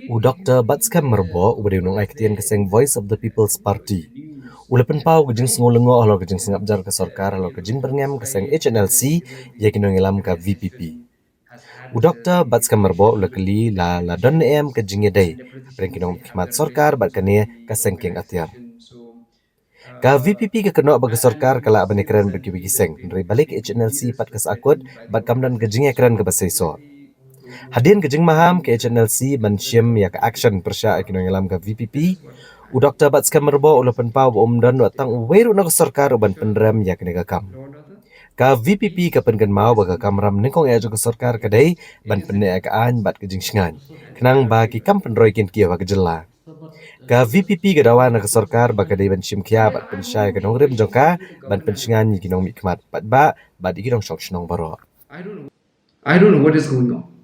Dr. Batskam Merbo ubadunong aiktian keseng Voice of the People's Party. Ulapan pau ke Jingsngap halor ke Jingsngap jar ke Sorkar halor ke Jingbyrngem keseng HNLC ya kinongilam ke VPP. Dr. Batskam Merbo ulakali la don em ke Jingiadei. Apren kinong khidmat Sorkar bat kane keseng king Ther. Ka VPP ke kenok bagi Sorkar kala abani keren bagi seng. Dari balik HNLC pat kes akut bat kamdan ke Jingia keren ke basaiso. Hadin ke Jingbyrngem ke HNLC mensyem ya ke action persya kinong ilam ke VPP. Dr. Batskam Merbo ulapan pau umdan watang weru nak Sorkar uban pendram ya kene kam. Ka VPP ka pengen mau baga kamram ningkong ya ke Sorkar kadai ban penne ka an bat ke Jingsngap. Kenang bagi kam penroy kin kia wa ke jela. Ka VPP ka dawan ke Sorkar baga dai ban syem kia bat pensyai ka nongrim jongka ban pensingan ni kinong mikmat bat bat ikinong syok shnong baro. I don't know what is going on.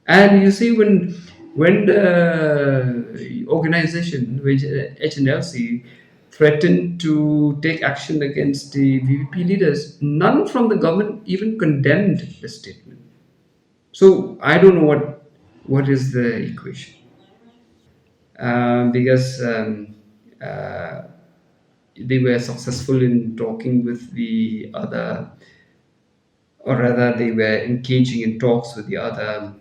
And you see, when the organization, which HNLC, threatened to take action against the VPP leaders, none from the government even condemned the statement. So I don't know what is the equation, because they were successful in talking with the other, or rather they were engaging in talks with the other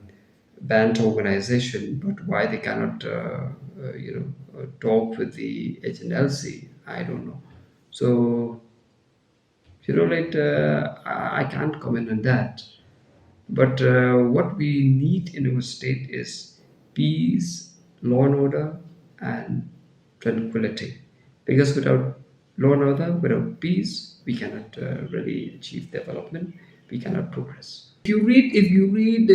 banned organization, but why they cannot talk with the HNLC, I don't know. So I can't comment on that. But what we need in our state is peace, law and order, and tranquility. Because without law and order, without peace, we cannot really achieve development. We cannot progress. If you read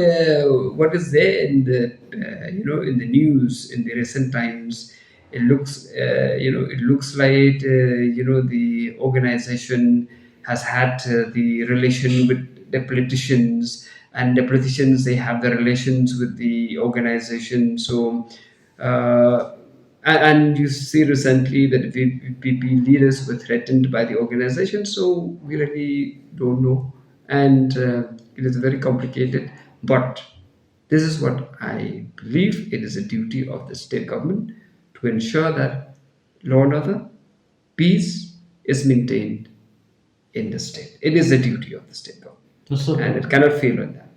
what is there in the in the news in the recent times, it looks like the organization has had the relation with the politicians, and the politicians, they have the relations with the organization. So and you see recently that the VPP leaders were threatened by the organization. So we really don't know, and it is very complicated. But this is what I believe: it is a duty of the state government to ensure that law and order, peace is maintained in the state. It is a duty of the state government, and it cannot fail on that.